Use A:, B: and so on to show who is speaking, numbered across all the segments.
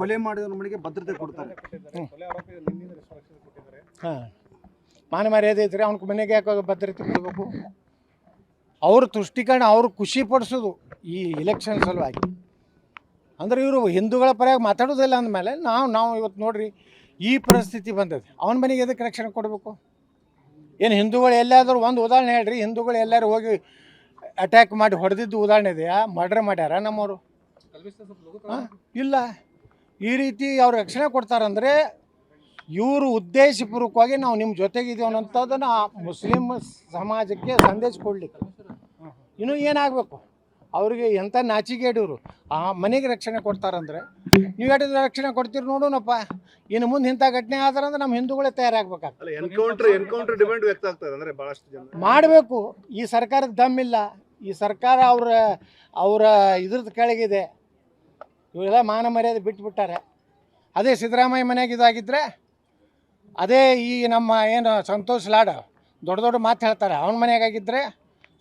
A: ಕೊಲೆ ಮಾಡಿದವ್ರ ಮನೆಗೆ ಭದ್ರತೆ ಕೊಡ್ತಾರೆ.
B: ಹಾಂ, ಮಾನ ಮರ್ಯಾದೆ ಐತ್ರಿ, ಅವ್ನ ಮನೆಗೆ ಯಾಕೆ ಭದ್ರತೆ ಕೊಡಬೇಕು? ಅವ್ರ ತುಷ್ಟೀಕರಣ, ಅವ್ರು ಖುಷಿ ಪಡಿಸೋದು ಈ ಇಲೆಕ್ಷನ್ ಸಲುವಾಗಿ. ಅಂದ್ರೆ ಇವರು ಹಿಂದೂಗಳ ಪರವಾಗಿ ಮಾತಾಡೋದಿಲ್ಲ ಅಂದಮೇಲೆ ನಾವು ಇವತ್ತು ನೋಡ್ರಿ ಈ ಪರಿಸ್ಥಿತಿ ಬಂದದೆ. ಅವನ ಮನೆಗೆ ಎದಕ್ಕೆ ರಕ್ಷಣೆ ಕೊಡಬೇಕು? ಏನು ಹಿಂದೂಗಳು ಎಲ್ಲಾದರೂ ಒಂದು ಉದಾಹರಣೆ ಹೇಳ್ರಿ, ಹಿಂದೂಗಳು ಎಲ್ಲರೂ ಹೋಗಿ ಅಟ್ಯಾಕ್ ಮಾಡಿ ಹೊಡೆದಿದ್ದು ಉದಾಹರಣೆ ಇದೆಯಾ? ಮರ್ಡರ್ ಮಾಡ್ಯಾರ ನಮ್ಮವರು? ಇಲ್ಲ. ಈ ರೀತಿ ಅವ್ರು ರಕ್ಷಣೆ ಕೊಡ್ತಾರಂದರೆ ಇವರು ಉದ್ದೇಶಪೂರ್ವಕವಾಗಿ ನಾವು ನಿಮ್ಮ ಜೊತೆಗಿದ್ದೀವಿ ಅನ್ನೋಂಥದ್ದನ್ನು ಮುಸ್ಲಿಂ ಸಮಾಜಕ್ಕೆ ಸಂದೇಶ ಕೊಡಲಿಕ್ಕೆ. ಇನ್ನೂ ಏನಾಗಬೇಕು ಅವ್ರಿಗೆ? ಎಂಥ ನಾಚಿಗೇಡಿವರು ಆ ಮನೆಗೆ ರಕ್ಷಣೆ ಕೊಡ್ತಾರಂದ್ರೆ ನೀವು ಹೇಳಿದ್ರೆ ರಕ್ಷಣೆ ಕೊಡ್ತೀರಿ ನೋಡೋಣಪ್ಪ. ಇನ್ನು ಮುಂದೆ ಇಂಥ ಘಟನೆ ಆದ್ರೆ ನಮ್ಮ ಹಿಂದೂಗಳೇ ತಯಾರಾಗಬೇಕಾಗ್ತದೆ.
C: ಎನ್ಕೌಂಟರ್ ಡಿಮ್ಯಾಂಡ್ ವ್ಯಕ್ತ ಆಗ್ತದೆ. ಅಂದರೆ ಭಾಳಷ್ಟು ಜನ
B: ಮಾಡಬೇಕು. ಈ ಸರ್ಕಾರದ ದಮ್ಮಿಲ್ಲ. ಈ ಸರ್ಕಾರ ಅವರ ಇದ್ರದ್ದು ಕೆಳಗಿದೆ. ಇವರೆಲ್ಲ ಮಾನ ಮರ್ಯಾದೆ ಬಿಟ್ಬಿಟ್ಟಾರೆ. ಅದೇ ಸಿದ್ದರಾಮಯ್ಯ ಮನೆಯಾಗ ಇದಾಗಿದ್ದರೆ, ಅದೇ ಈ ನಮ್ಮ ಏನು ಸಂತೋಷ್ ಲಾಡ್ ದೊಡ್ಡ ಮಾತು ಹೇಳ್ತಾರೆ, ಅವನ ಮನೆಯಾಗಿದ್ದರೆ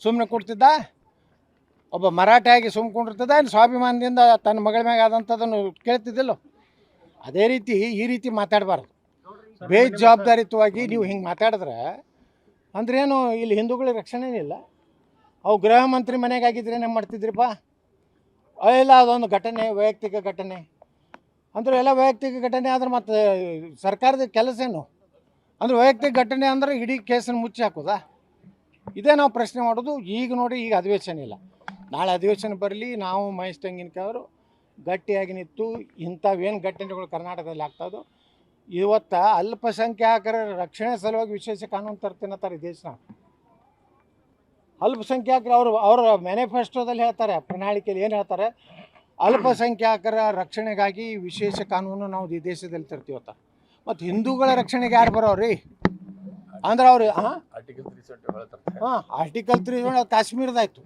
B: ಸುಮ್ಮನೆ ಕೊಡ್ತಿದ್ದ? ಒಬ್ಬ ಮರಾಠಿಯಾಗಿ ಸುಮ್ಕೊಂಡಿರ್ತದ? ಸ್ವಾಭಿಮಾನದಿಂದ ತನ್ನ ಮಗಳ ಮ್ಯಾಗ ಆದಂಥದ್ದನ್ನು ಕೇಳ್ತಿದ್ದಿಲ್ಲ? ಅದೇ ರೀತಿ ಈ ರೀತಿ ಮಾತಾಡಬಾರ್ದು. ಬೇಜವಾಬ್ದಾರಿತವಾಗಿ ನೀವು ಹಿಂಗೆ ಮಾತಾಡಿದ್ರೆ ಅಂದ್ರೇನು? ಇಲ್ಲಿ ಹಿಂದೂಗಳಿಗೆ ರಕ್ಷಣೆನೇ ಇಲ್ಲ. ಅವು ಗೃಹ ಮಂತ್ರಿ ಮನೆಗಾಗಿದ್ರೆ ಏನು ಮಾಡ್ತಿದ್ರಿಪ್ಪ? ಇಲ್ಲ, ಅದೊಂದು ಘಟನೆ, ವೈಯಕ್ತಿಕ ಘಟನೆ ಅಂದ್ರೆ ಎಲ್ಲ ವೈಯಕ್ತಿಕ ಘಟನೆ ಆದ್ರೆ ಮತ್ತೆ ಸರ್ಕಾರದ ಕೆಲಸ ಏನು? ಅಂದ್ರೆ ವೈಯಕ್ತಿಕ ಘಟನೆ ಅಂದ್ರೆ ಇಡೀ ಕೇಸನ್ನು ಮುಚ್ಚಿ ಹಾಕೋದಾ? ಇದೇ ನಾವು ಪ್ರಶ್ನೆ ಮಾಡೋದು. ಈಗ ನೋಡಿ, ಈಗ ಅಧಿವೇಶನ ಇಲ್ಲ, ನಾಳೆ ಅಧಿವೇಶನ ಬರಲಿ. ನಾವು ಮಹೇಶ್ ತೆಂಗಿನಕಾಯಿ ಗಟ್ಟಿಯಾಗಿ ನಿಂತು ಇಂಥವೇನು ಘಟನೆಗಳು ಕರ್ನಾಟಕದಲ್ಲಿ ಆಗ್ತಾಯಿದ್ದು, ಇವತ್ತು ಅಲ್ಪಸಂಖ್ಯಾತರ ರಕ್ಷಣೆ ಸಲುವಾಗಿ ವಿಶೇಷ ಕಾನೂನು ತರ್ತೀನತ್ತಾರೆ ಈ ದೇಶನ. ಅಲ್ಪಸಂಖ್ಯಾತರು ಅವರ ಮ್ಯಾನಿಫೆಸ್ಟೋದಲ್ಲಿ ಹೇಳ್ತಾರೆ, ಪ್ರಣಾಳಿಕೆಯಲ್ಲಿ ಏನು ಹೇಳ್ತಾರೆ? ಅಲ್ಪಸಂಖ್ಯಾತರ ರಕ್ಷಣೆಗಾಗಿ ವಿಶೇಷ ಕಾನೂನು ನಾವು ಈ ದೇಶದಲ್ಲಿ ತರ್ತೀವತ್ತ. ಮತ್ತು ಹಿಂದೂಗಳ ರಕ್ಷಣೆಗೆ ಯಾರು ಬರೋರಿ? ಅಂದ್ರೆ ಅವ್ರು ಆರ್ಟಿಕಲ್ 3 ಕಾಶ್ಮೀರದಾಯ್ತು.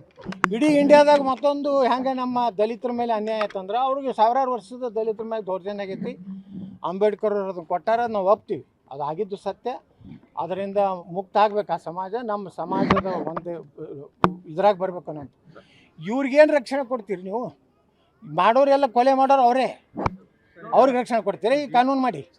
B: ಇಡೀ ಇಂಡಿಯಾದಾಗ ಮತ್ತೊಂದು ಹೆಂಗೆ ನಮ್ಮ ದಲಿತರ ಮೇಲೆ ಅನ್ಯಾಯ ಆಯ್ತು ಅಂದ್ರೆ, ಅವ್ರಿಗೆ ಸಾವಿರಾರು ವರ್ಷದ ದಲಿತರ ಮೇಲೆ ದೌರ್ಜನ್ಯ ಆಗೈತಿ. ಅಂಬೇಡ್ಕರ್ ಅವ್ರು ಅದನ್ನು ಕೊಟ್ಟಾರ, ನಾವು ಒಪ್ತೀವಿ, ಅದಾಗಿದ್ದು ಸತ್ಯ. ಅದರಿಂದ ಮುಕ್ತ ಆಗ್ಬೇಕು ಆ ಸಮಾಜ. ನಮ್ಮ ಸಮಾಜದ ಒಂದು ಇದ್ರಾಗ ಬರ್ಬೇಕು ಅನ್ನೋ. ಇವ್ರಿಗೇನು ರಕ್ಷಣೆ ಕೊಡ್ತೀರಿ ನೀವು? ಮಾಡೋರೆಲ್ಲ ಕೊಲೆ ಮಾಡೋರು ಅವರೇ, ಅವ್ರಿಗೆ ರಕ್ಷಣೆ ಕೊಡ್ತೀರಿ ಈ ಕಾನೂನು ಮಾಡಿ?